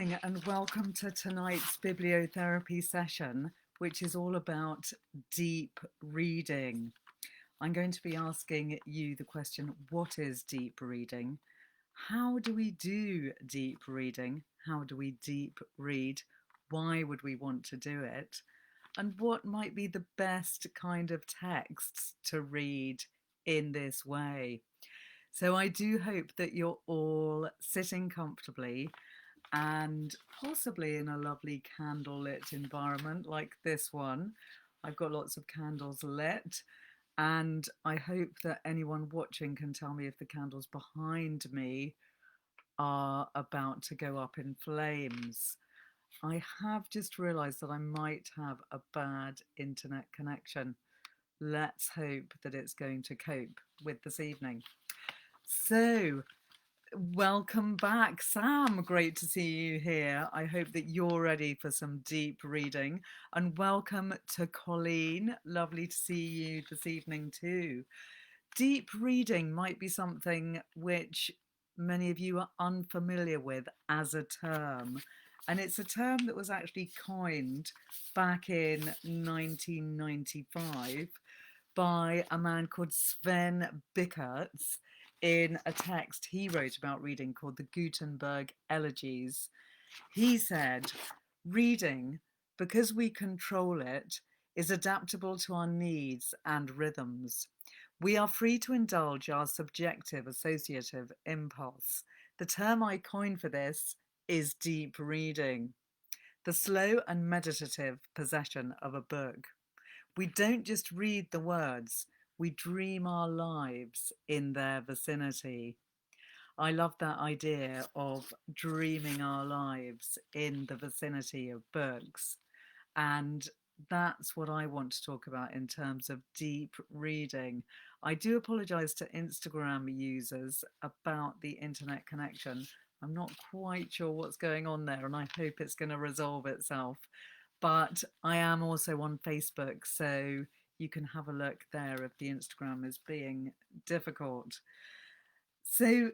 evening and welcome to tonight's bibliotherapy session, which is all about deep reading. I'm going to be asking you the question, what is deep reading? How do we do deep reading? How do we deep read? Why would we want to do it? And what might be the best kind of texts to read in this way? So I do hope that you're all sitting comfortably and possibly in a lovely candlelit environment like this one. I've got lots of candles lit, and I hope that anyone watching can tell me if the candles behind me are about to go up in flames. I have just realised that I might have a bad internet connection. Let's hope that it's going to cope with this evening. So, welcome back, Sam. Great to see you here. I hope that you're ready for some deep reading. And welcome to Colleen. Lovely to see you this evening, too. Deep reading might be something which many of you are unfamiliar with as a term. And it's a term that was actually coined back in 1995 by a man called Sven Bickerts in a text he wrote about reading called the Gutenberg Elegies. He said, reading, because we control it, is adaptable to our needs and rhythms. We are free to indulge our subjective associative impulse. The term I coined for this is deep reading, the slow and meditative possession of a book. We don't just read the words, we dream our lives in their vicinity. I love that idea of dreaming our lives in the vicinity of books. And that's what I want to talk about in terms of deep reading. I do apologise to Instagram users about the internet connection. I'm not quite sure what's going on there, and I hope it's going to resolve itself. But I am also on Facebook, so you can have a look there if the Instagram is being difficult. So,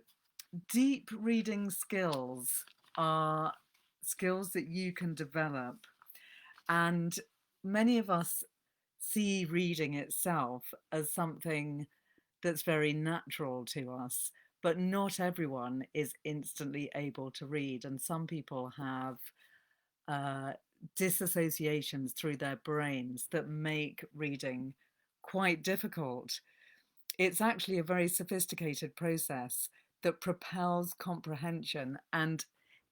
deep reading skills are skills that you can develop, and many of us see reading itself as something that's very natural to us, but not everyone is instantly able to read, and some people have uh, disassociations through their brains that make reading quite difficult. It's actually a very sophisticated process that propels comprehension and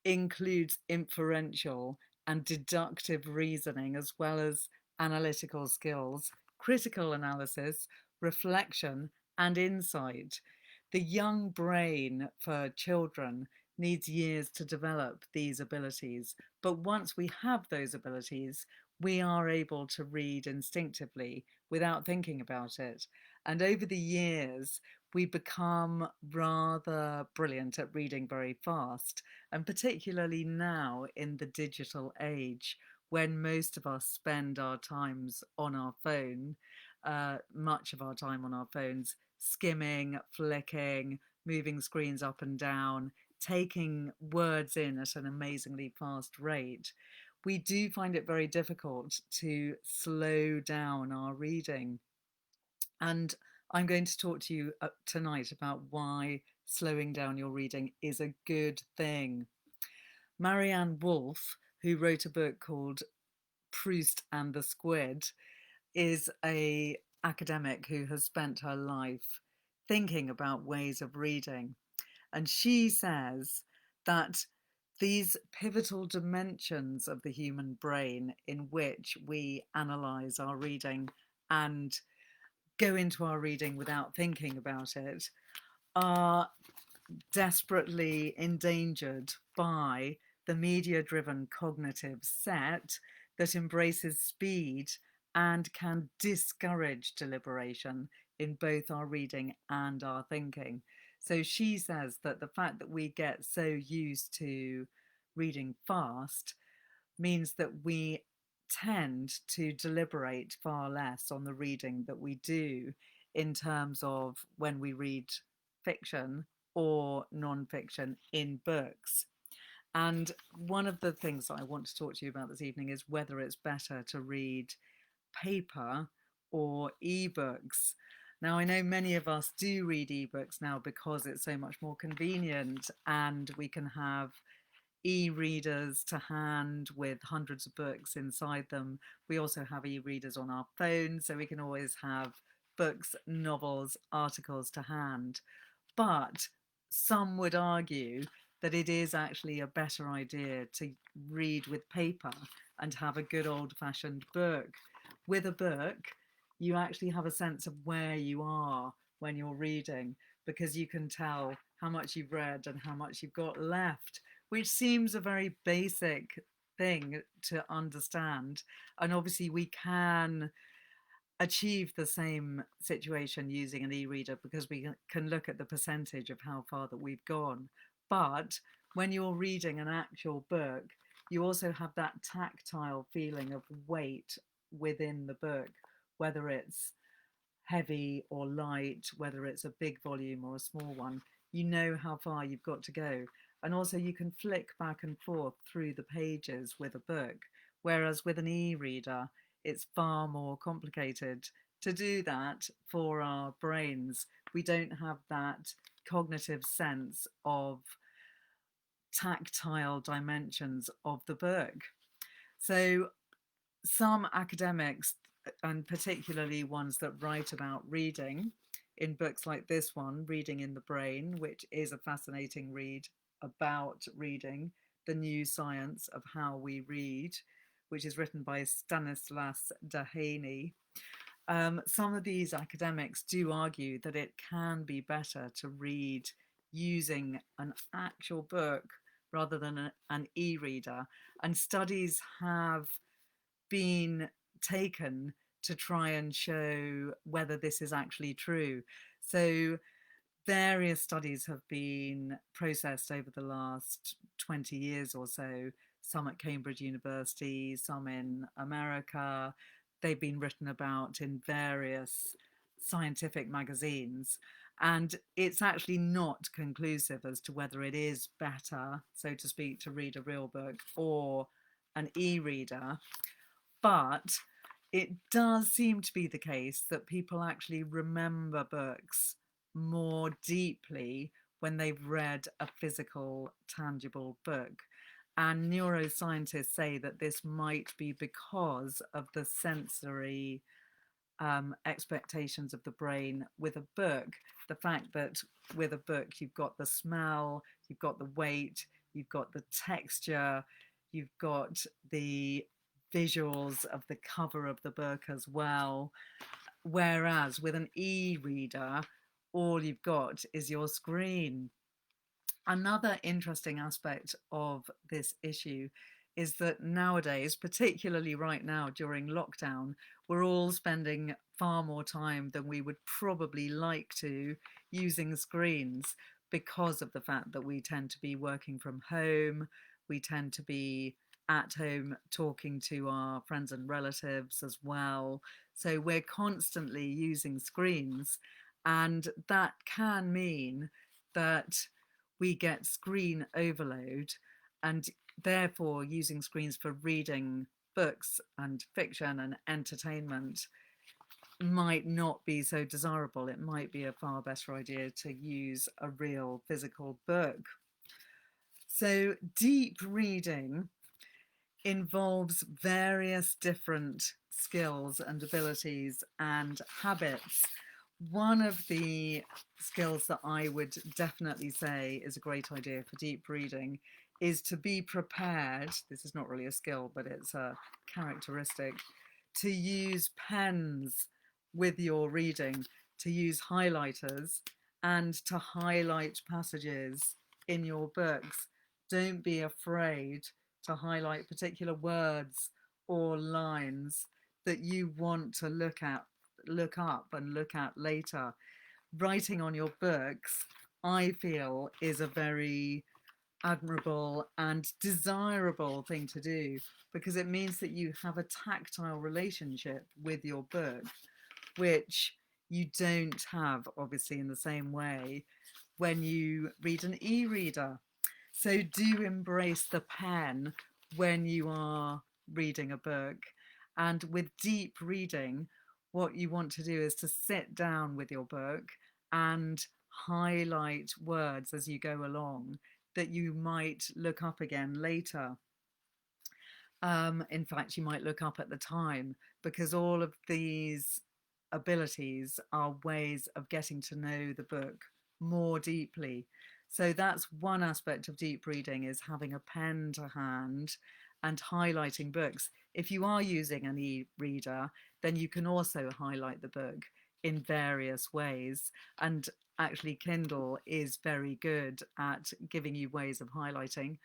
includes inferential and deductive reasoning, as well as analytical skills, critical analysis, reflection, and insight. The young brain for children needs years to develop these abilities, but once we have those abilities, we are able to read instinctively without thinking about it. And over the years, we become rather brilliant at reading very fast, and particularly now in the digital age, when most of us spend our times on our phone, much of our time on our phones, skimming, flicking, moving screens up and down, taking words in at an amazingly fast rate, we do find it very difficult to slow down our reading. And I'm going to talk to you tonight about why slowing down your reading is a good thing. Marianne Wolf, who wrote a book called Proust and the Squid, is a academic who has spent her life thinking about ways of reading. And she says that these pivotal dimensions of the human brain in which we analyze our reading and go into our reading without thinking about it are desperately endangered by the media driven cognitive set that embraces speed and can discourage deliberation in both our reading and our thinking. So she says that the fact that we get so used to reading fast means that we tend to deliberate far less on the reading that we do in terms of when we read fiction or non-fiction in books. And one of the things that I want to talk to you about this evening is whether it's better to read paper or ebooks. Now, I know many of us do read ebooks now because it's so much more convenient and we can have e-readers to hand with hundreds of books inside them. We also have e-readers on our phones, so we can always have books, novels, articles to hand. But some would argue that it is actually a better idea to read with paper and have a good old-fashioned book. With a book, you actually have a sense of where you are when you're reading, because you can tell how much you've read and how much you've got left, which seems a very basic thing to understand. And obviously, we can achieve the same situation using an e-reader because we can look at the percentage of how far that we've gone. But when you're reading an actual book, you also have that tactile feeling of weight within the book, whether it's heavy or light, whether it's a big volume or a small one. You know how far you've got to go. And also you can flick back and forth through the pages with a book, whereas with an e-reader, it's far more complicated to do that for our brains. We don't have that cognitive sense of tactile dimensions of the book. So some academics, and particularly ones that write about reading in books like this one, Reading in the Brain, which is a fascinating read about reading, the new science of how we read, which is written by Stanislas Dehaene. Some of these academics do argue that it can be better to read using an actual book rather than an e-reader. And studies have been taken to try and show whether this is actually true. So various studies have been processed over the last 20 years or so, some at Cambridge University, some in America. They've been written about in various scientific magazines. And it's actually not conclusive as to whether it is better, so to speak, to read a real book or an e-reader. But it does seem to be the case that people actually remember books more deeply when they've read a physical, tangible book. And neuroscientists say that this might be because of the sensory expectations of the brain with a book. The fact that with a book, you've got the smell, you've got the weight, you've got the texture, you've got the visuals of the cover of the book as well. Whereas with an e-reader, all you've got is your screen. Another interesting aspect of this issue is that nowadays, particularly right now during lockdown, we're all spending far more time than we would probably like to using screens because of the fact that we tend to be working from home, we tend to be at home talking to our friends and relatives as well. So we're constantly using screens, and that can mean that we get screen overload, and therefore using screens for reading books and fiction and entertainment might not be so desirable. It might be a far better idea to use a real physical book. So deep reading involves various different skills and abilities and habits. One of the skills that I would definitely say is a great idea for deep reading is to be prepared. This is not really a skill, but it's a characteristic, to use pens with your reading, to use highlighters and to highlight passages in your books. Don't be afraid to highlight particular words or lines that you want to look up and look at later. Writing on your books, I feel, is a very admirable and desirable thing to do because it means that you have a tactile relationship with your book, which you don't have, obviously, in the same way when you read an e-reader. So do embrace the pen when you are reading a book. And with deep reading, what you want to do is to sit down with your book and highlight words as you go along that you might look up again later. In fact, you might look up at the time, because all of these abilities are ways of getting to know the book more deeply. So that's one aspect of deep reading, is having a pen to hand and highlighting books. If you are using an e-reader, then you can also highlight the book in various ways. And actually, Kindle is very good at giving you ways of highlighting.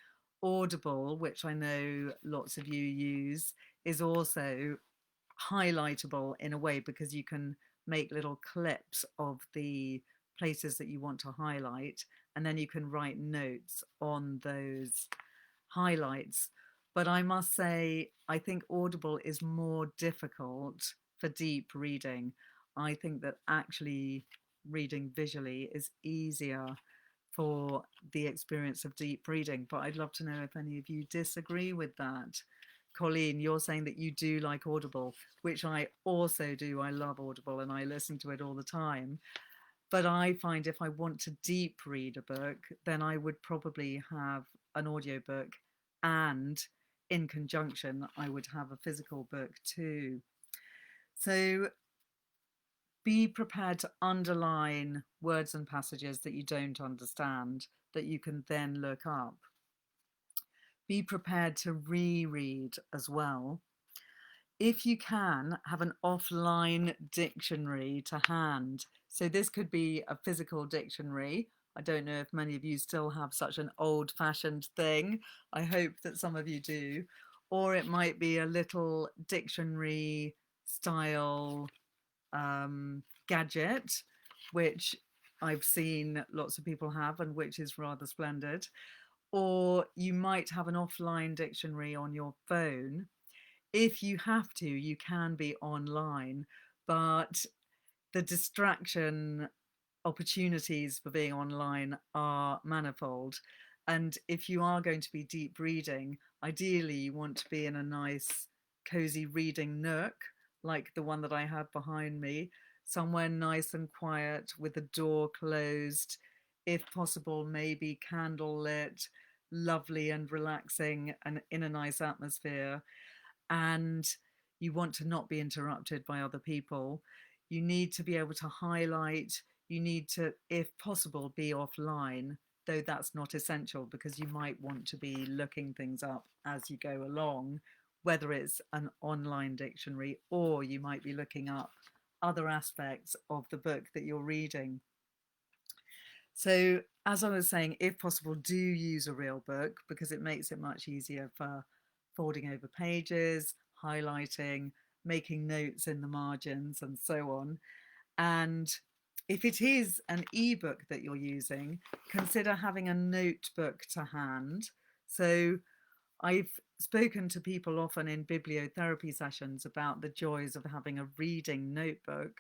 Audible, which I know lots of you use, is also highlightable in a way, because you can make little clips of the places that you want to highlight, and then you can write notes on those highlights. But I must say, I think Audible is more difficult for deep reading. I think that actually reading visually is easier for the experience of deep reading. But I'd love to know if any of you disagree with that. Colleen, you're saying that you do like Audible, which I also do. I love Audible and I listen to it all the time. But I find if I want to deep read a book, then I would probably have an audiobook, and in conjunction, I would have a physical book too. So be prepared to underline words and passages that you don't understand, that you can then look up. Be prepared to reread as well. If you can, have an offline dictionary to hand. So this could be a physical dictionary. I don't know if many of you still have such an old-fashioned thing. I hope that some of you do. Or it might be a little dictionary style gadget, which I've seen lots of people have and which is rather splendid. Or you might have an offline dictionary on your phone. If you have to, you can be online, but the distraction opportunities for being online are manifold. And if you are going to be deep reading, ideally you want to be in a nice, cozy reading nook, like the one that I have behind me, somewhere nice and quiet with the door closed, if possible, maybe candle lit, lovely and relaxing and in a nice atmosphere. And you want to not be interrupted by other people. You need to be able to highlight. You need to, if possible, be offline, though that's not essential, because you might want to be looking things up as you go along, whether it's an online dictionary or you might be looking up other aspects of the book that you're reading. So, as I was saying, if possible, do use a real book, because it makes it much easier for folding over pages, highlighting, making notes in the margins, and so on. And if it is an ebook that you're using, consider having a notebook to hand. So I've spoken to people often in bibliotherapy sessions about the joys of having a reading notebook,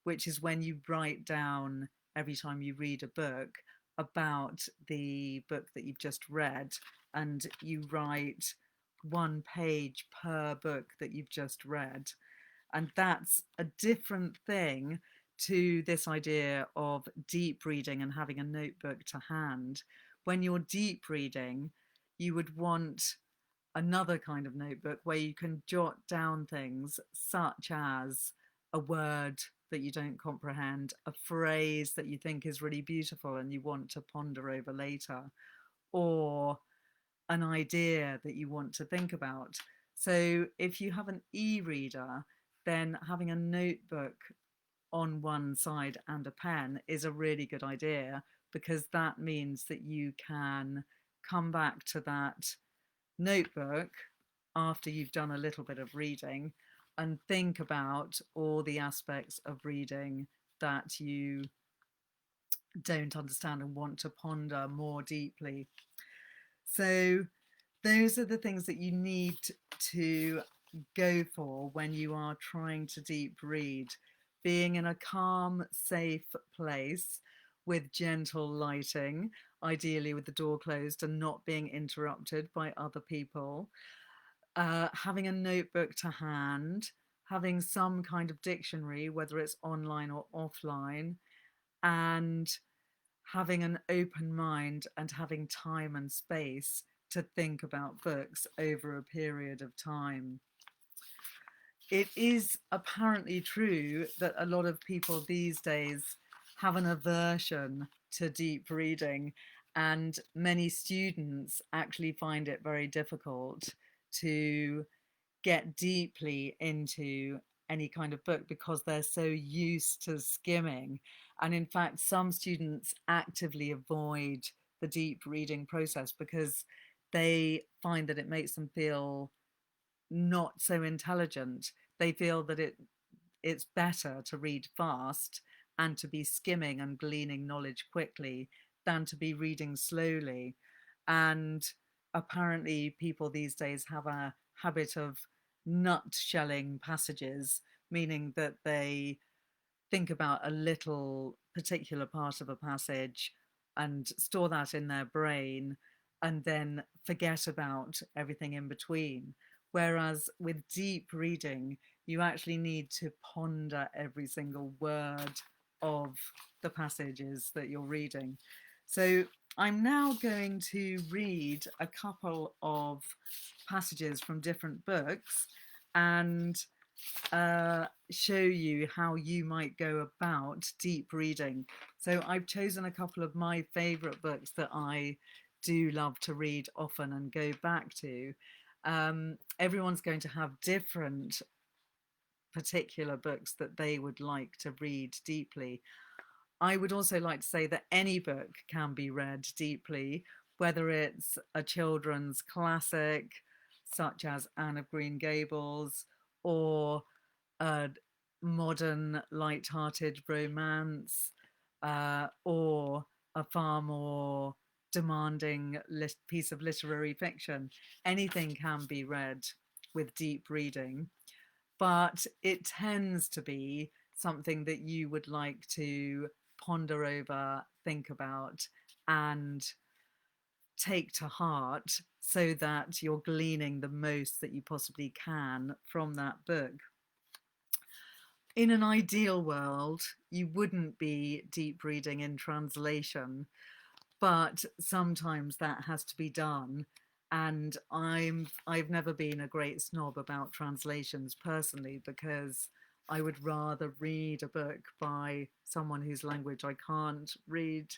which is when you write down every time you read a book about the book that you've just read, and you write one page per book that you've just read. And that's a different thing to this idea of deep reading and having a notebook to hand. When you're deep reading, you would want another kind of notebook where you can jot down things such as a word that you don't comprehend, a phrase that you think is really beautiful and you want to ponder over later, or an idea that you want to think about. So if you have an e-reader, then having a notebook on one side and a pen is a really good idea, because that means that you can come back to that notebook after you've done a little bit of reading and think about all the aspects of reading that you don't understand and want to ponder more deeply. So those are the things that you need to go for when you are trying to deep read. Being in a calm, safe place with gentle lighting. ideally with the door closed and not being interrupted by other people, having a notebook to hand, having some kind of dictionary, whether it's online or offline, and having an open mind and having time and space to think about books over a period of time. It is apparently true that a lot of people these days have an aversion to deep reading, and many students actually find it very difficult to get deeply into any kind of book because they're so used to skimming. And in fact, some students actively avoid the deep reading process because they find that it makes them feel not so intelligent. They feel that it's better to read fast and to be skimming and gleaning knowledge quickly than to be reading slowly. And apparently, people these days have a habit of nutshelling passages, meaning that they think about a little particular part of a passage and store that in their brain and then forget about everything in between. Whereas with deep reading, you actually need to ponder every single word of the passages that you're reading. So I'm now going to read a couple of passages from different books and show you how you might go about deep reading. So I've chosen a couple of my favourite books that I do love to read often and go back to. Everyone's going to have different particular books that they would like to read deeply. I would also like to say that any book can be read deeply, whether it's a children's classic such as Anne of Green Gables or a modern light-hearted romance, or a far more demanding piece of literary fiction. Anything can be read with deep reading, but it tends to be something that you would like to ponder over, think about, and take to heart so that you're gleaning the most that you possibly can from that book. In an ideal world, you wouldn't be deep reading in translation, but sometimes that has to be done. And I've never been a great snob about translations personally, because I would rather read a book by someone whose language I can't read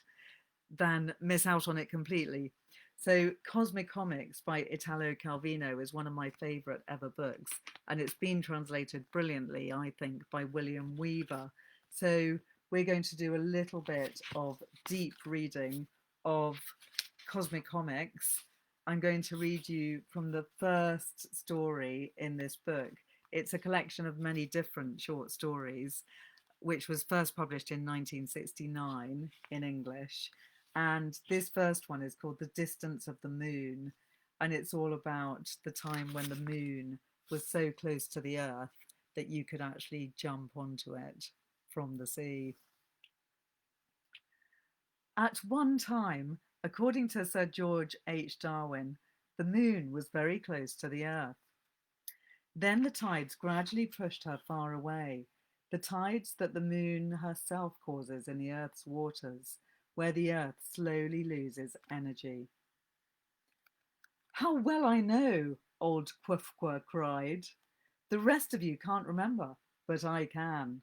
than miss out on it completely. So Cosmic Comics by Italo Calvino is one of my favourite ever books, and it's been translated brilliantly, I think, by William Weaver. So we're going to do a little bit of deep reading of Cosmic Comics. I'm going to read you from the first story in this book. It's a collection of many different short stories, which was first published in 1969 in English. And this first one is called The Distance of the Moon. And it's all about the time when the moon was so close to the Earth that you could actually jump onto it from the sea. At one time, according to Sir George H. Darwin, the moon was very close to the Earth. Then the tides gradually pushed her far away, the tides that the moon herself causes in the Earth's waters, where the Earth slowly loses energy. How well I know, old Quoufqua cried. The rest of you can't remember, but I can.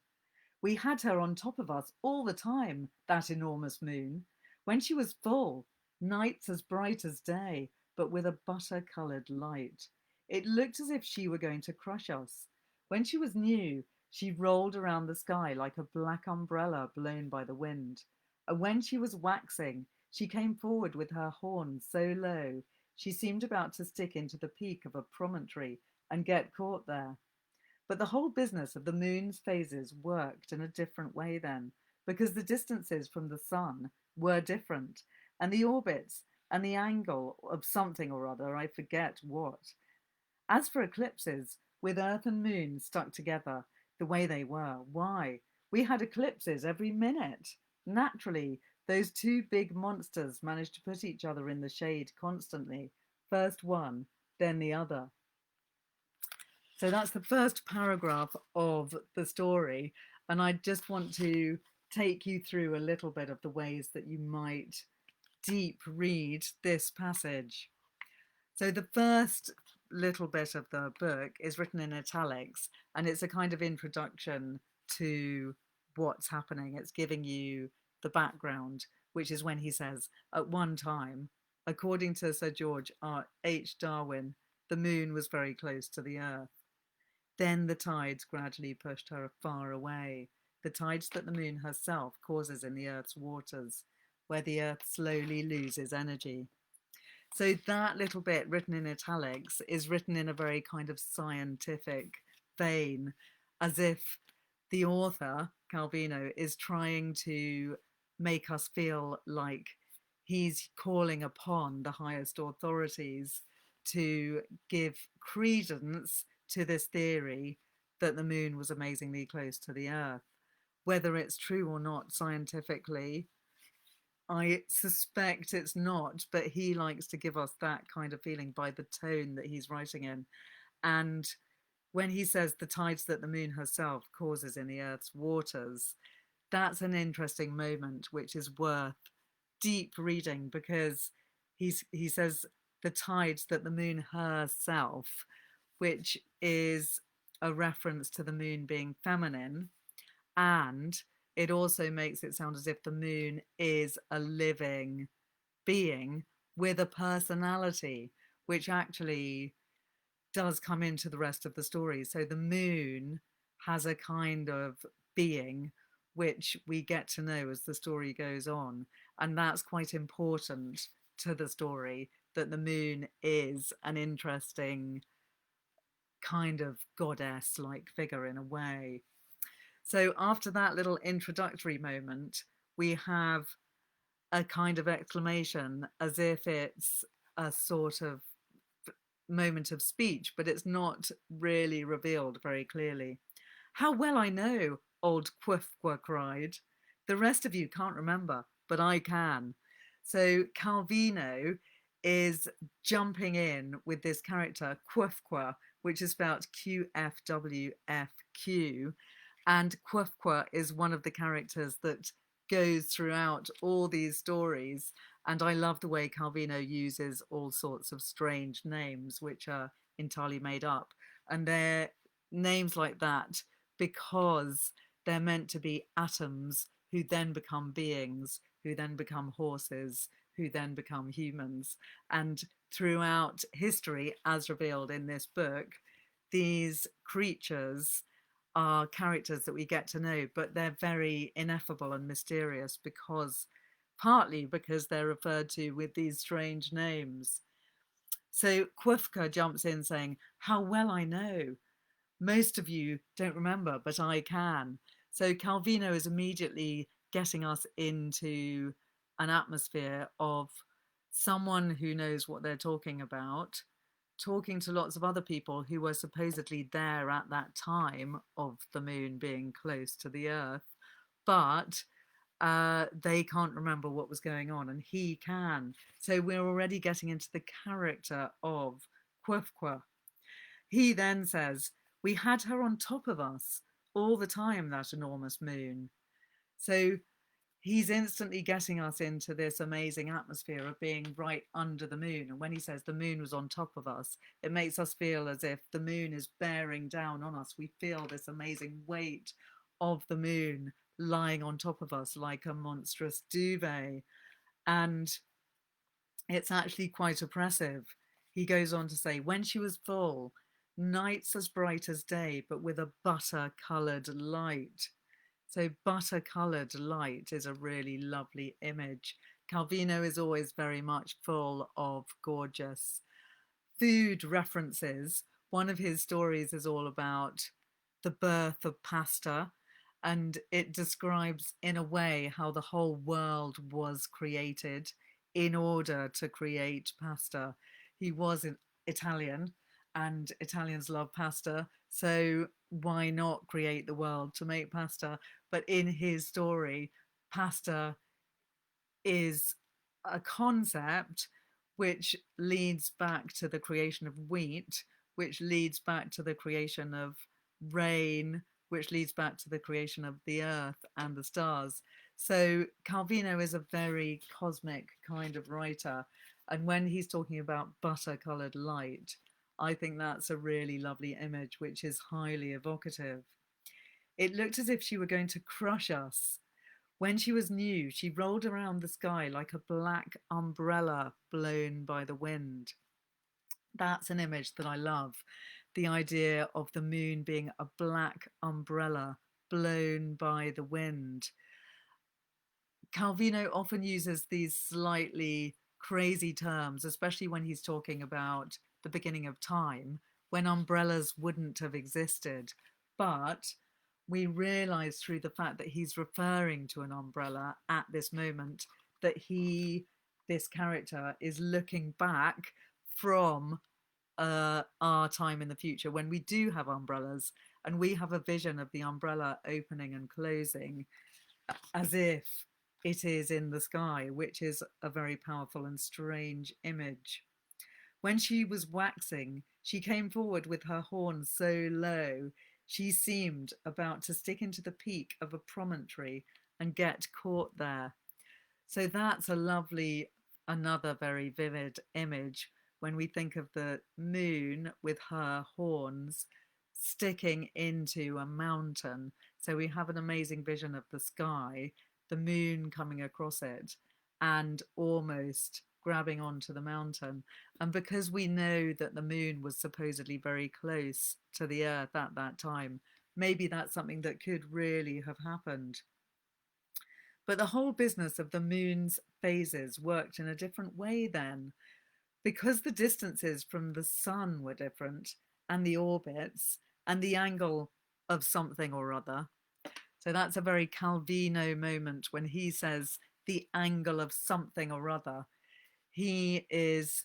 We had her on top of us all the time, that enormous moon. When she was full, nights as bright as day, but with a butter-coloured light. It looked as if she were going to crush us. When she was new, she rolled around the sky like a black umbrella blown by the wind. And when she was waxing, she came forward with her horns so low, she seemed about to stick into the peak of a promontory and get caught there. But the whole business of the moon's phases worked in a different way then, because the distances from the sun were different, and the orbits and the angle of something or other, I forget what. As for eclipses, with Earth and Moon stuck together the way they were, why? We had eclipses every minute. Naturally, Those two big monsters managed to put each other in the shade constantly. First one, then the other. So that's the first paragraph of the story. And I just want to take you through a little bit of the ways that you might deep read this passage. So the first little bit of the book is written in italics, and it's a kind of introduction to what's happening. It's giving you the background, which is when he says, at one time, according to Sir George H. Darwin, the moon was very close to the earth. Then the tides gradually pushed her far away, the tides that the moon herself causes in the earth's waters, where the earth slowly loses energy. So that little bit written in italics is written in a very kind of scientific vein, as if the author, Calvino, is trying to make us feel like he's calling upon the highest authorities to give credence to this theory that the moon was amazingly close to the earth. Whether it's true or not scientifically, I suspect it's not, but he likes to give us that kind of feeling by the tone that he's writing in. And when he says the tides that the moon herself causes in the earth's waters, that's an interesting moment which is worth deep reading, because he says the tides that the moon herself, which is a reference to the moon being feminine, and it also makes it sound as if the moon is a living being with a personality, which actually does come into the rest of the story. So the moon has a kind of being which we get to know as the story goes on. And that's quite important to the story, that the moon is an interesting kind of goddess like figure in a way. So after that little introductory moment, we have a kind of exclamation as if it's a sort of moment of speech, but it's not really revealed very clearly. How well I know, old Quifqua cried. The rest of you can't remember, but I can. So Calvino is jumping in with this character, Quifqua, which is spelled QFWFQ. And Quifqua is one of the characters that goes throughout all these stories. And I love the way Calvino uses all sorts of strange names, which are entirely made up. And they're names like that because they're meant to be atoms who then become beings, who then become horses, who then become humans. And throughout history, as revealed in this book, these creatures are characters that we get to know, but they're very ineffable and mysterious partly because they're referred to with these strange names. So Kwufka jumps in saying, how well I know. Most of you don't remember, but I can. So Calvino is immediately getting us into an atmosphere of someone who knows what they're talking about, talking to lots of other people who were supposedly there at that time of the moon being close to the earth, but they can't remember what was going on, and he can. So we're already getting into the character of Kwefkwa. He then says, we had her on top of us all the time, that enormous moon. So he's instantly getting us into this amazing atmosphere of being right under the moon. And when he says the moon was on top of us, it makes us feel as if the moon is bearing down on us. We feel this amazing weight of the moon lying on top of us like a monstrous duvet. And it's actually quite oppressive. He goes on to say, when she was full, nights as bright as day, but with a butter-coloured light. So butter-coloured light is a really lovely image. Calvino is always very much full of gorgeous food references. One of his stories is all about the birth of pasta, and it describes in a way how the whole world was created in order to create pasta. He was Italian, and Italians love pasta, so why not create the world to make pasta? But in his story, pasta is a concept which leads back to the creation of wheat, which leads back to the creation of rain, which leads back to the creation of the earth and the stars. So Calvino is a very cosmic kind of writer. And when he's talking about butter colored light, I think that's a really lovely image, which is highly evocative. It looked as if she were going to crush us. When she was new, she rolled around the sky like a black umbrella blown by the wind. That's an image that I love. The idea of the moon being a black umbrella blown by the wind. Calvino often uses these slightly crazy terms, especially when he's talking about the beginning of time, when umbrellas wouldn't have existed. But we realize through the fact that he's referring to an umbrella at this moment that this character, is looking back from our time in the future when we do have umbrellas, and we have a vision of the umbrella opening and closing as if it is in the sky, which is a very powerful and strange image. When she was waxing, she came forward with her horn so low, she seemed about to stick into the peak of a promontory and get caught there. So that's a lovely, another very vivid image when we think of the moon with her horns sticking into a mountain. So we have an amazing vision of the sky, the moon coming across it, and almost grabbing onto the mountain. And because we know that the moon was supposedly very close to the earth at that time, maybe that's something that could really have happened. But the whole business of the moon's phases worked in a different way then. Because the distances from the sun were different, and the orbits, and the angle of something or other. So that's a very Calvino moment when he says the angle of something or other. He is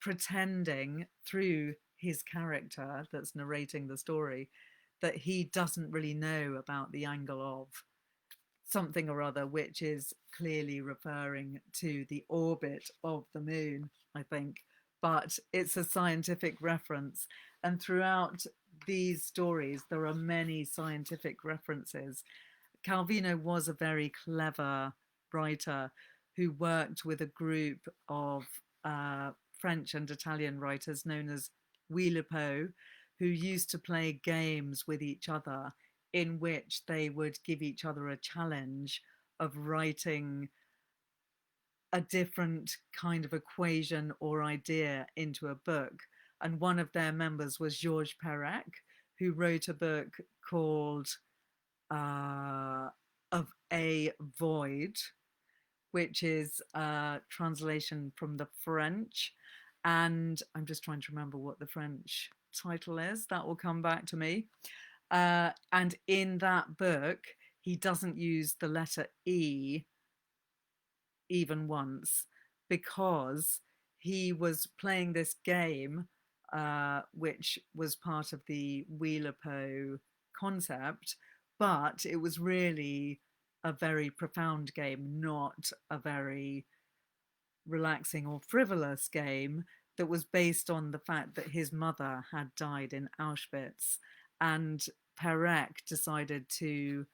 pretending through his character that's narrating the story that he doesn't really know about the angle of something or other, which is clearly referring to the orbit of the moon, I think. But it's a scientific reference. And throughout these stories, there are many scientific references. Calvino was a very clever writer who worked with a group of French and Italian writers known as Oulipo, who used to play games with each other in which they would give each other a challenge of writing a different kind of equation or idea into a book. And one of their members was Georges Perec, who wrote a book called Of a Void, which is a translation from the French. And I'm just trying to remember what the French title is. That will come back to me. And in that book, he doesn't use the letter E even once because he was playing this game, which was part of the Oulipo concept, but it was really a very profound game, not a very relaxing or frivolous game that was based on the fact that his mother had died in Auschwitz. And Perec decided to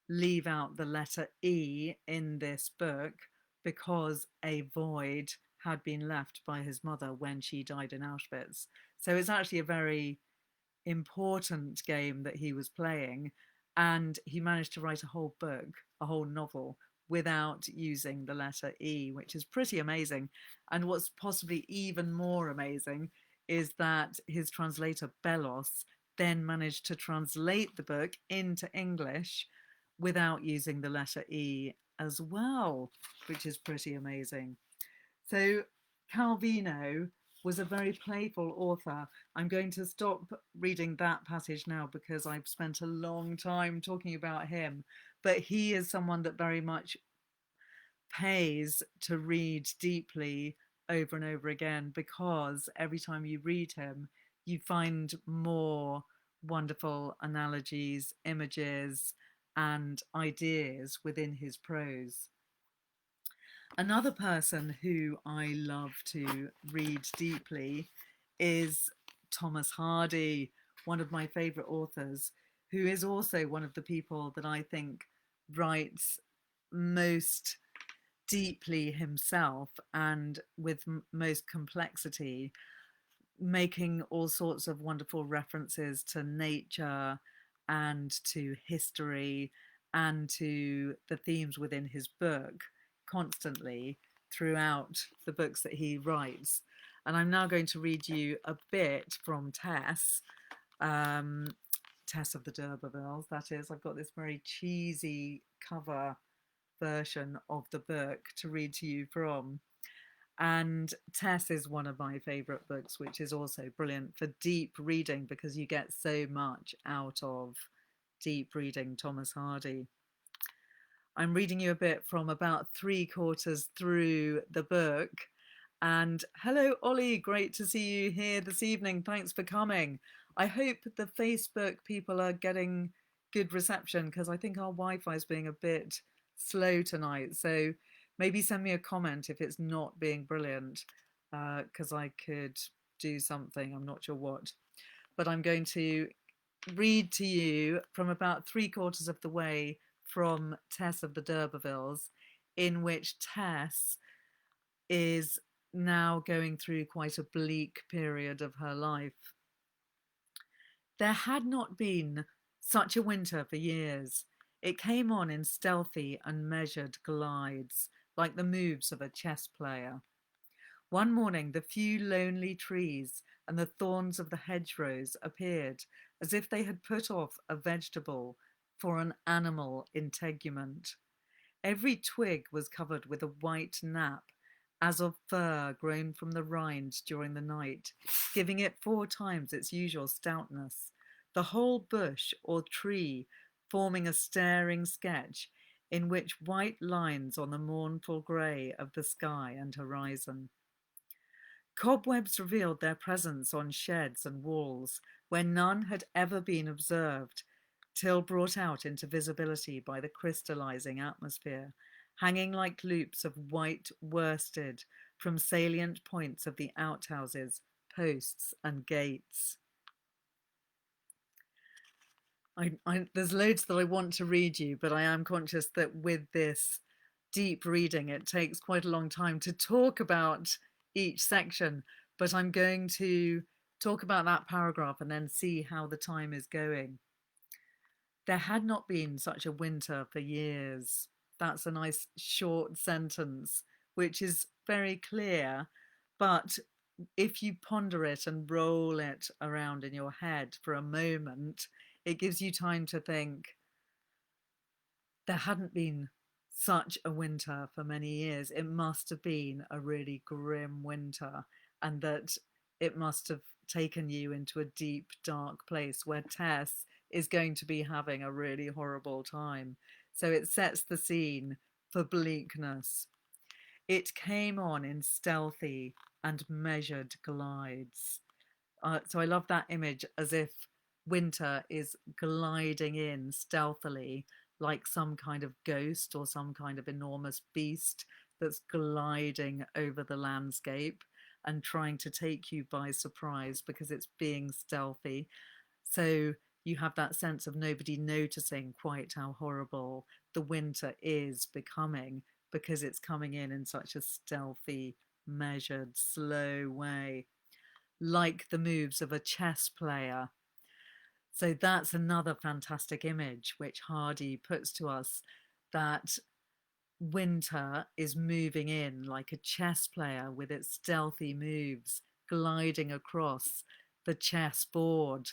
leave out the letter E in this book because a void had been left by his mother when she died in Auschwitz. So it's actually a very important game that he was playing. And he managed to write a whole book, a whole novel, without using the letter E, which is pretty amazing. And what's possibly even more amazing is that his translator, Bellos, then managed to translate the book into English without using the letter E as well, which is pretty amazing. So Calvino was a very playful author. I'm going to stop reading that passage now because I've spent a long time talking about him, but he is someone that very much pays to read deeply over and over again, because every time you read him, you find more wonderful analogies, images, and ideas within his prose. Another person who I love to read deeply is Thomas Hardy, one of my favourite authors, who is also one of the people that I think writes most deeply himself and with most complexity, making all sorts of wonderful references to nature and to history and to the themes within his book constantly throughout the books that he writes. And I'm now going to read you a bit from Tess, um, Tess of the D'Urbervilles. That is, I've got this very cheesy cover version of the book to read to you from. And Tess is one of my favourite books, which is also brilliant for deep reading because you get so much out of deep reading Thomas Hardy. I'm reading you a bit from about 3/4 through the book. And hello, Ollie, great to see you here this evening. Thanks for coming. I hope the Facebook people are getting good reception because I think our Wi-Fi is being a bit slow tonight. So maybe send me a comment if it's not being brilliant because I could do something. I'm not sure what. But I'm going to read to you from about 3/4 of the way from Tess of the D'Urbervilles, in which Tess is now going through quite a bleak period of her life. There had not been such a winter for years. It came on in stealthy and measured glides, like the moves of a chess player. One morning, the few lonely trees and the thorns of the hedgerows appeared as if they had put off a vegetable for an animal integument. Every twig was covered with a white nap, as of fur grown from the rind during the night, giving it 4 times its usual stoutness. The whole bush or tree forming a staring sketch in which white lines on the mournful grey of the sky and horizon. Cobwebs revealed their presence on sheds and walls where none had ever been observed, till brought out into visibility by the crystallizing atmosphere, hanging like loops of white worsted from salient points of the outhouses, posts, and gates. There's loads that I want to read you, but I am conscious that with this deep reading, it takes quite a long time to talk about each section. But I'm going to talk about that paragraph and then see how the time is going. There had not been such a winter for years. That's a nice short sentence, which is very clear. But if you ponder it and roll it around in your head for a moment, it gives you time to think there hadn't been such a winter for many years. It must have been a really grim winter, and that it must have taken you into a deep, dark place where Tess is going to be having a really horrible time. So it sets the scene for bleakness. It came on in stealthy and measured glides. So I love that image as if winter is gliding in stealthily, like some kind of ghost or some kind of enormous beast that's gliding over the landscape and trying to take you by surprise because it's being stealthy. So you have that sense of nobody noticing quite how horrible the winter is becoming because it's coming in such a stealthy, measured, slow way, like the moves of a chess player. So that's another fantastic image which Hardy puts to us, that winter is moving in like a chess player with its stealthy moves gliding across the chess board.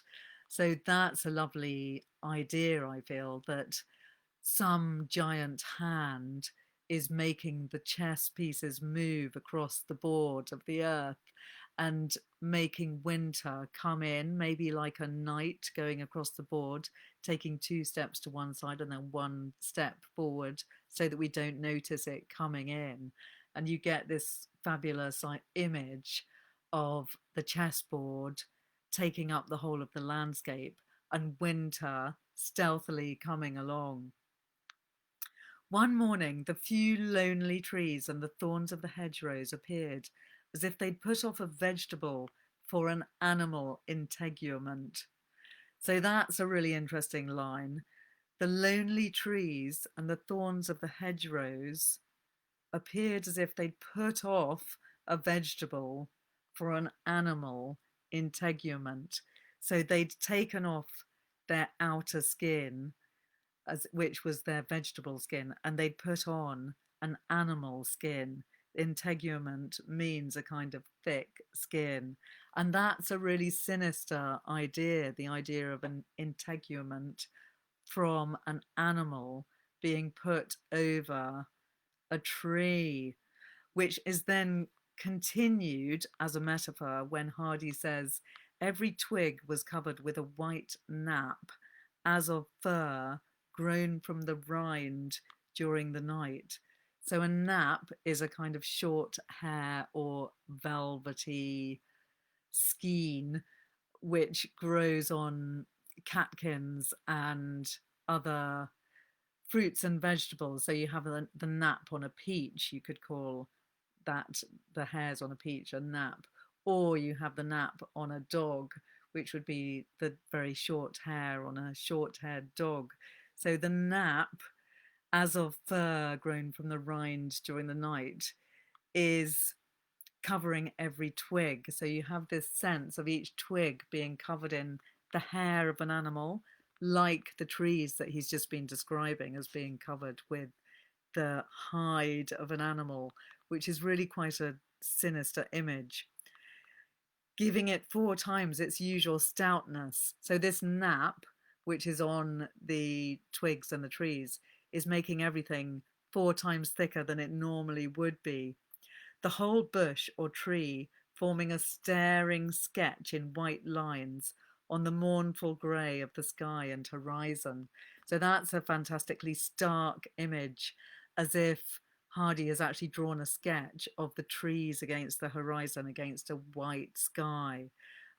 So that's a lovely idea, I feel, that some giant hand is making the chess pieces move across the board of the earth and making winter come in, maybe like a knight going across the board, taking 2 steps to one side and then 1 step forward so that we don't notice it coming in. And you get this fabulous image of the chessboard taking up the whole of the landscape and winter stealthily coming along. One morning, the few lonely trees and the thorns of the hedgerows appeared as if they'd put off a vegetable for an animal integument. So that's a really interesting line. The lonely trees and the thorns of the hedgerows appeared as if they'd put off a vegetable for an animal integument. So they'd taken off their outer skin, which was their vegetable skin, and they'd put on an animal skin. Integument means a kind of thick skin. And that's a really sinister idea, the idea of an integument from an animal being put over a tree, which is then continued as a metaphor when Hardy says, every twig was covered with a white nap, as of fur grown from the rind during the night. So a nap is a kind of short hair or velvety skein which grows on catkins and other fruits and vegetables. So you have the nap on a peach, you could call that the hairs on a peach a nap, or you have the nap on a dog, which would be the very short hair on a short-haired dog. So the nap, as of fur grown from the rind during the night, is covering every twig. So you have this sense of each twig being covered in the hair of an animal, like the trees that he's just been describing as being covered with the hide of an animal, which is really quite a sinister image, giving it 4 times its usual stoutness. So this nap, which is on the twigs and the trees, is making everything 4 times thicker than it normally would be. The whole bush or tree forming a staring sketch in white lines on the mournful grey of the sky and horizon. So that's a fantastically stark image, as if Hardy has actually drawn a sketch of the trees against the horizon, against a white sky.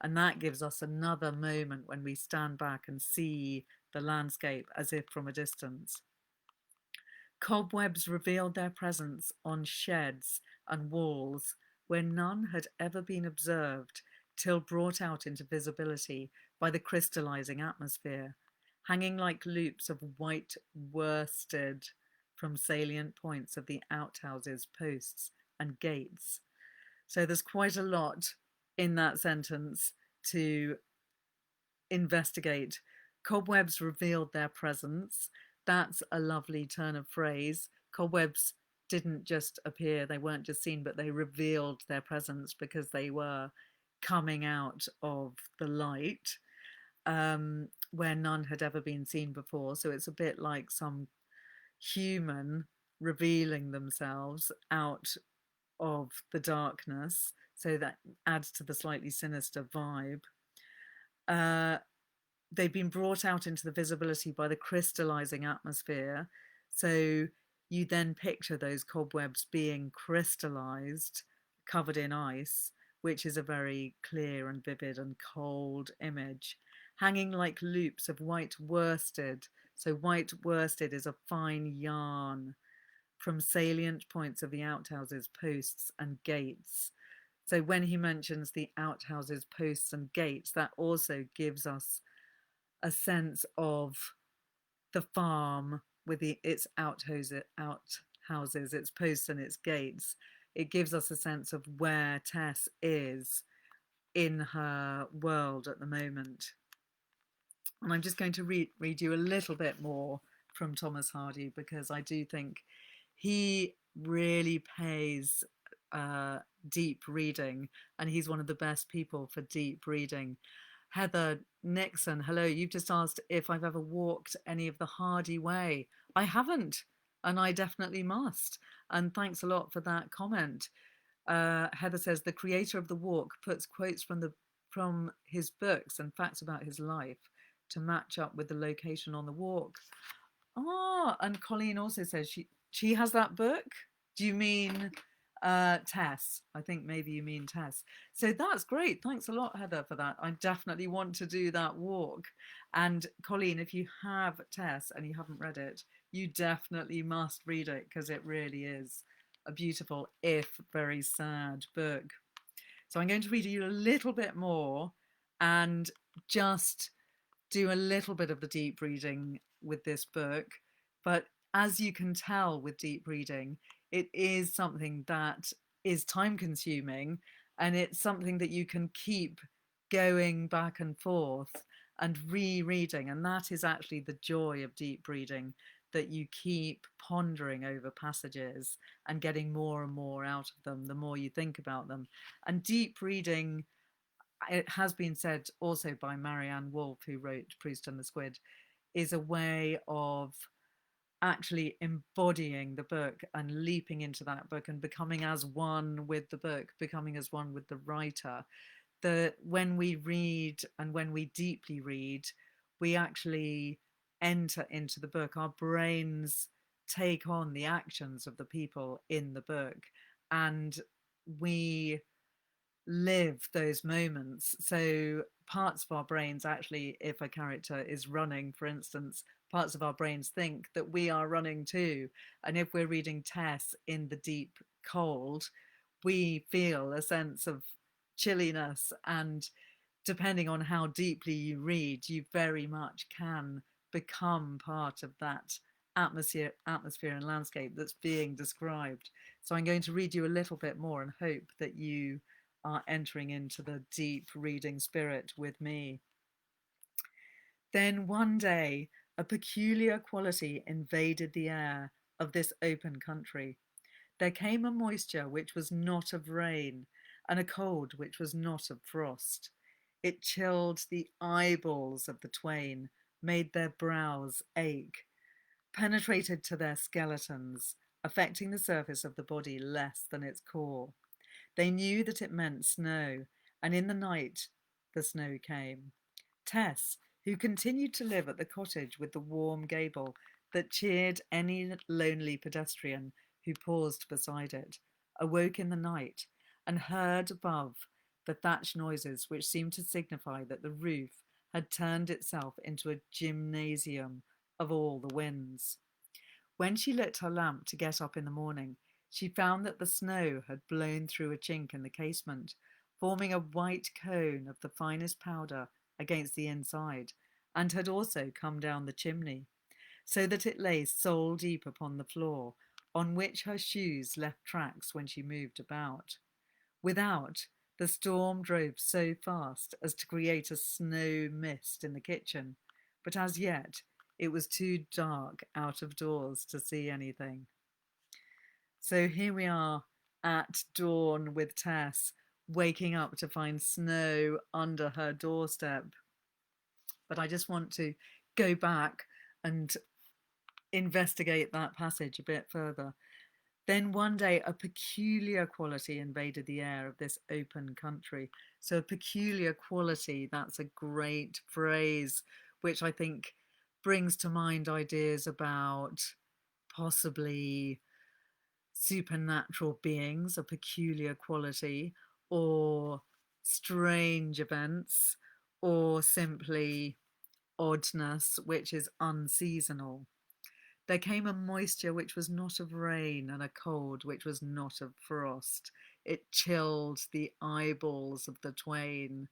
And that gives us another moment when we stand back and see the landscape as if from a distance. Cobwebs revealed their presence on sheds and walls where none had ever been observed till brought out into visibility by the crystallizing atmosphere, hanging like loops of white worsted from salient points of the outhouses, posts, and gates. So there's quite a lot in that sentence to investigate. Cobwebs revealed their presence. That's a lovely turn of phrase. Cobwebs didn't just appear, they weren't just seen, but they revealed their presence because they were coming out of the light, where none had ever been seen before. So it's a bit like some human revealing themselves out of the darkness. So that adds to the slightly sinister vibe. They've been brought out into the visibility by the crystallizing atmosphere. So you then picture those cobwebs being crystallized, covered in ice, which is a very clear and vivid and cold image, hanging like loops of white worsted. So white worsted is a fine yarn from salient points of the outhouses, posts, and gates. So when he mentions the outhouses, posts, and gates, that also gives us a sense of the farm with its outhouses, its posts, and its gates. It gives us a sense of where Tess is in her world at the moment. And I'm just going to read you a little bit more from Thomas Hardy, because I do think he really pays deep reading, and he's one of the best people for deep reading. Heather Nixon, hello, you've just asked if I've ever walked any of the Hardy Way. I haven't, and I definitely must. And thanks a lot for that comment. Heather says the creator of the walk puts quotes from his books and facts about his life to match up with the location on the walk. Ah, and Colleen also says she has that book. Do you mean Tess? I think maybe you mean Tess. So that's great. Thanks a lot, Heather, for that. I definitely want to do that walk. And Colleen, if you have Tess and you haven't read it, you definitely must read it because it really is a beautiful, if very sad book. So I'm going to read you a little bit more and just do a little bit of the deep reading with this book. But as you can tell with deep reading, it is something that is time consuming, and it's something that you can keep going back and forth and rereading. And that is actually the joy of deep reading, that you keep pondering over passages and getting more and more out of them the more you think about them. And deep reading, it has been said also by Marianne Wolf, who wrote Proust and the Squid, is a way of actually embodying the book and leaping into that book and becoming as one with the book, becoming as one with the writer. That when we read and when we deeply read, we actually enter into the book. Our brains take on the actions of the people in the book, and we live those moments. So parts of our brains actually, if a character is running, for instance, parts of our brains think that we are running too. And if we're reading Tess in the deep cold, we feel a sense of chilliness. And depending on how deeply you read, you very much can become part of that atmosphere and landscape that's being described. So I'm going to read you a little bit more and hope that you are entering into the deep reading spirit with me. Then one day, a peculiar quality invaded the air of this open country. There came a moisture which was not of rain, and a cold which was not of frost. It chilled the eyeballs of the twain, made their brows ache, penetrated to their skeletons, affecting the surface of the body less than its core. They knew that it meant snow, and in the night the snow came. Tess, who continued to live at the cottage with the warm gable that cheered any lonely pedestrian who paused beside it, awoke in the night and heard above the thatch noises which seemed to signify that the roof had turned itself into a gymnasium of all the winds. When she lit her lamp to get up in the morning, she found that the snow had blown through a chink in the casement, forming a white cone of the finest powder against the inside, and had also come down the chimney, so that it lay sole deep upon the floor, on which her shoes left tracks when she moved about. Without, the storm drove so fast as to create a snow mist in the kitchen, but as yet it was too dark out of doors to see anything. So here we are at dawn with Tess, waking up to find snow under her doorstep. But I just want to go back and investigate that passage a bit further. Then one day a peculiar quality invaded the air of this open country. So a peculiar quality, that's a great phrase, which I think brings to mind ideas about possibly supernatural beings, a peculiar quality, or strange events, or simply oddness, which is unseasonal. There came a moisture which was not of rain, and a cold which was not of frost. It chilled the eyeballs of the twain.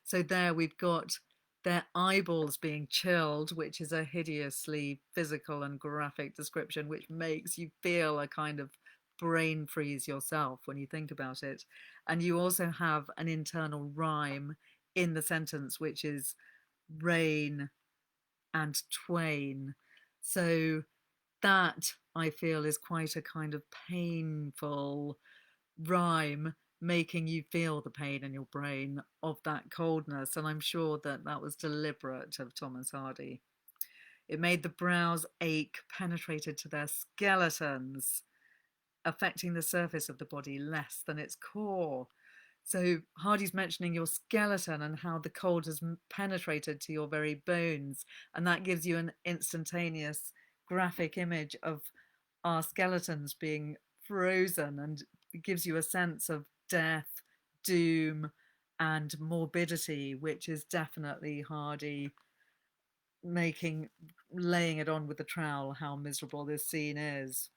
So there we've got their eyeballs being chilled, which is a hideously physical and graphic description, which makes you feel a kind of brain freeze yourself when you think about it. And you also have an internal rhyme in the sentence, which is rain and twain. So that I feel is quite a kind of painful rhyme, making you feel the pain in your brain of that coldness. And I'm sure that that was deliberate of Thomas Hardy. It made the brows ache, penetrated to their skeletons, affecting the surface of the body less than its core. So Hardy's mentioning your skeleton and how the cold has penetrated to your very bones, and that gives you an instantaneous graphic image of our skeletons being frozen, and it gives you a sense of death, doom, and morbidity, which is definitely Hardy laying it on with the trowel how miserable this scene is.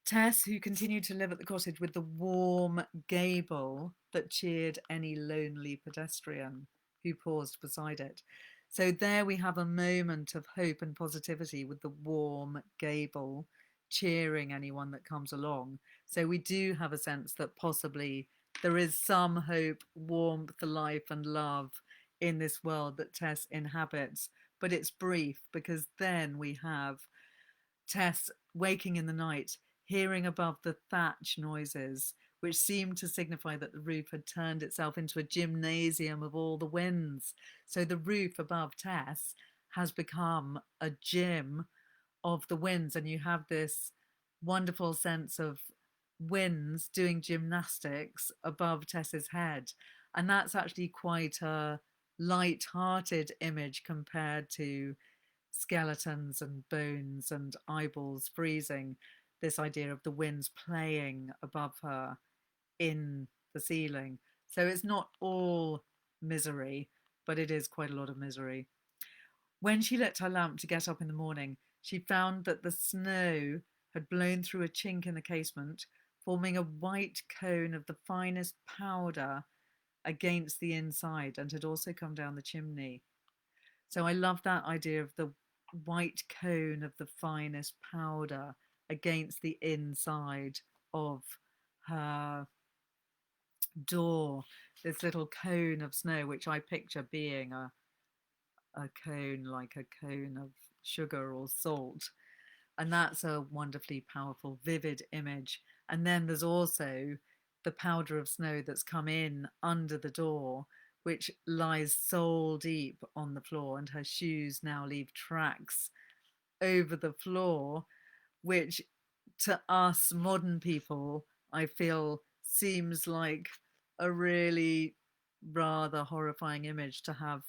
Tess, who continued to live at the cottage with the warm gable that cheered any lonely pedestrian who paused beside it. So there we have a moment of hope and positivity with the warm gable cheering anyone that comes along. So we do have a sense that possibly there is some hope, warmth, life, and love in this world that Tess inhabits, but it's brief because then we have Tess waking in the night, hearing above the thatch noises, which seemed to signify that the roof had turned itself into a gymnasium of all the winds. So the roof above Tess has become a gym of the winds, and you have this wonderful sense of winds doing gymnastics above Tess's head. And that's actually quite a light-hearted image compared to skeletons and bones and eyeballs freezing. This idea of the winds playing above her in the ceiling. So it's not all misery, but it is quite a lot of misery. When she lit her lamp to get up in the morning, she found that the snow had blown through a chink in the casement, forming a white cone of the finest powder against the inside, and had also come down the chimney. So I love that idea of the white cone of the finest powder against the inside of her door. This little cone of snow, which I picture being a cone, like a cone of sugar or salt. And that's a wonderfully powerful, vivid image. And then there's also the powder of snow that's come in under the door, which lies sole deep on the floor, and her shoes now leave tracks over the floor, which to us modern people, I feel seems like a really rather horrifying image to have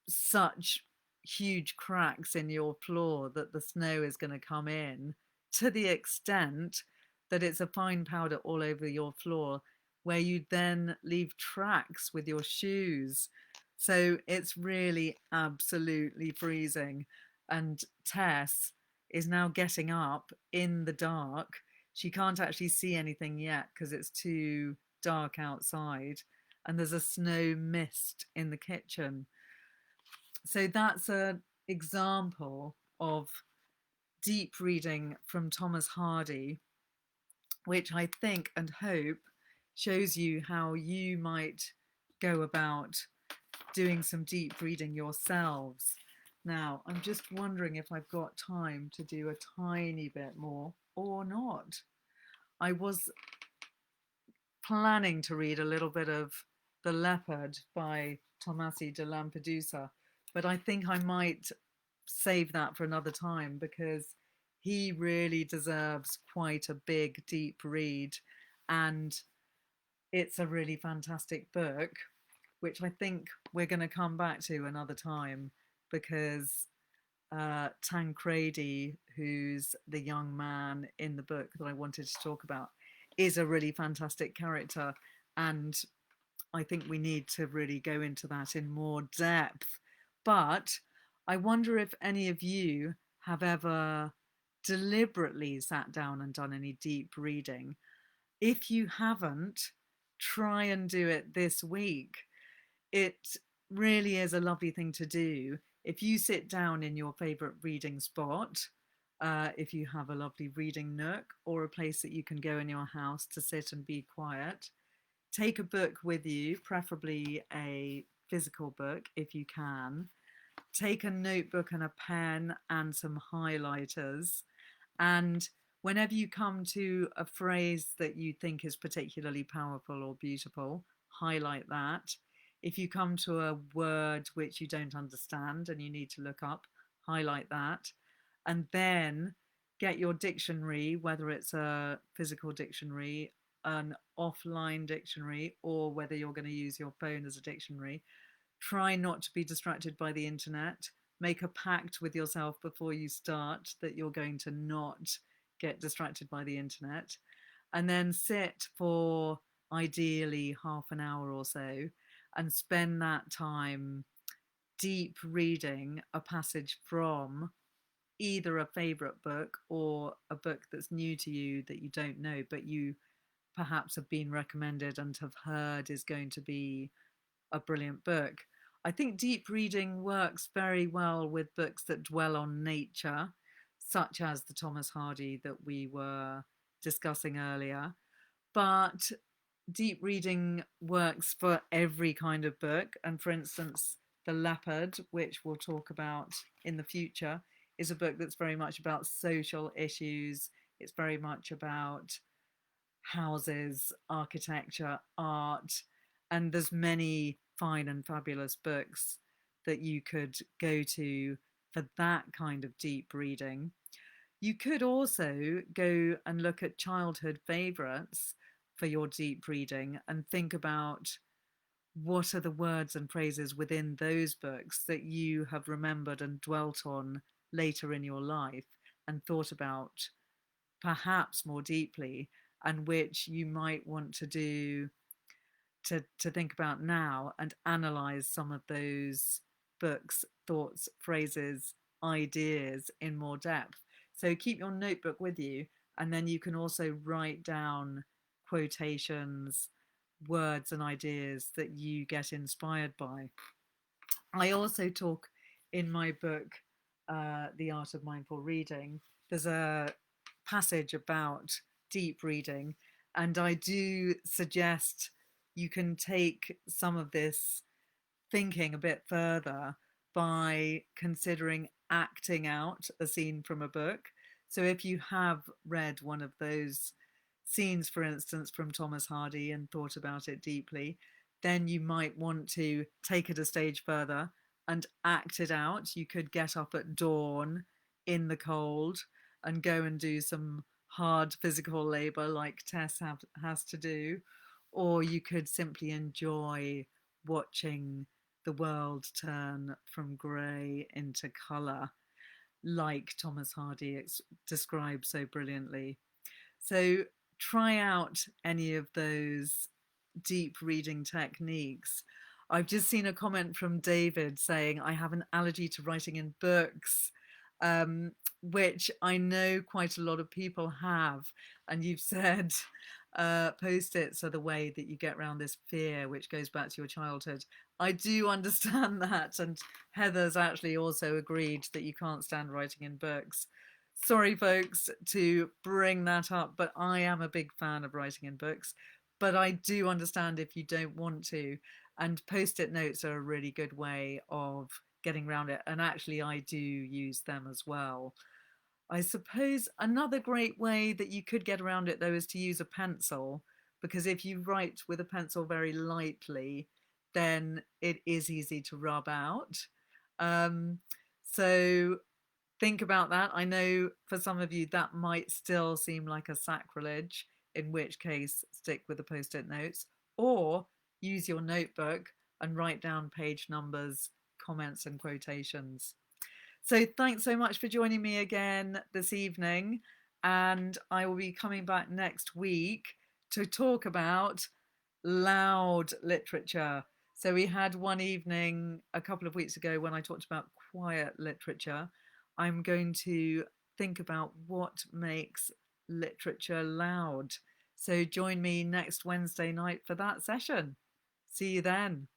such huge cracks in your floor that the snow is going to come in to the extent that it's a fine powder all over your floor where you then leave tracks with your shoes. So it's really absolutely freezing. And Tess is now getting up in the dark. She can't actually see anything yet because it's too dark outside. And there's a snow mist in the kitchen. So that's an example of deep reading from Thomas Hardy, which I think and hope shows you how you might go about doing some deep reading yourselves. Now, I'm just wondering if I've got time to do a tiny bit more or not. I was planning to read a little bit of The Leopard by Tomasi de Lampedusa, but I think I might save that for another time because he really deserves quite a big, deep read. And it's a really fantastic book, which I think we're going to come back to another time because Tancredi, who's the young man in the book that I wanted to talk about, is a really fantastic character. And I think we need to really go into that in more depth. But I wonder if any of you have ever deliberately sat down and done any deep reading. If you haven't, try and do it this week. It really is a lovely thing to do. If you sit down in your favourite reading spot, if you have a lovely reading nook or a place that you can go in your house to sit and be quiet, take a book with you, preferably a physical book if you can. Take a notebook and a pen and some highlighters. And whenever you come to a phrase that you think is particularly powerful or beautiful, highlight that. If you come to a word which you don't understand and you need to look up, highlight that. And then get your dictionary, whether it's a physical dictionary, an offline dictionary, or whether you're going to use your phone as a dictionary. Try not to be distracted by the internet. Make a pact with yourself before you start that you're going to not get distracted by the internet. And then sit for ideally half an hour or so and spend that time deep reading a passage from either a favorite book or a book that's new to you that you don't know, but you perhaps have been recommended and have heard is going to be a brilliant book. I think deep reading works very well with books that dwell on nature, such as the Thomas Hardy that we were discussing earlier. But deep reading works for every kind of book. And for instance, The Leopard, which we'll talk about in the future, is a book that's very much about social issues. It's very much about houses, architecture, art, and there's many fine and fabulous books that you could go to for that kind of deep reading. You could also go and look at childhood favourites for your deep reading and think about what are the words and phrases within those books that you have remembered and dwelt on later in your life and thought about perhaps more deeply, and which you might want to do to think about now and analyze some of those books, thoughts, phrases, ideas in more depth. So keep your notebook with you, and then you can also write down quotations, words, and ideas that you get inspired by. I also talk in my book, The Art of Mindful Reading, there's a passage about deep reading, and I do suggest you can take some of this thinking a bit further by considering acting out a scene from a book. So if you have read one of those scenes, for instance, from Thomas Hardy and thought about it deeply, then you might want to take it a stage further and act it out. You could get up at dawn in the cold and go and do some hard physical labor like Tess has to do, or you could simply enjoy watching the world turn from grey into colour, like Thomas Hardy describes so brilliantly. So try out any of those deep reading techniques. I've just seen a comment from David saying, I have an allergy to writing in books, which I know quite a lot of people have. And you've said post-its are the way that you get around this fear, which goes back to your childhood. I do understand that. And Heather's actually also agreed that you can't stand writing in books. Sorry, folks, to bring that up, but I am a big fan of writing in books. But I do understand if you don't want to. And post-it notes are a really good way of getting around it. And actually, I do use them as well. I suppose another great way that you could get around it, though, is to use a pencil, because if you write with a pencil very lightly, then it is easy to rub out. So think about that. I know for some of you that might still seem like a sacrilege, in which case stick with the post-it notes, or use your notebook and write down page numbers, comments, and quotations. So thanks so much for joining me again this evening. And I will be coming back next week to talk about loud literature. So we had one evening a couple of weeks ago when I talked about quiet literature. I'm going to think about what makes literature loud. So join me next Wednesday night for that session. See you then.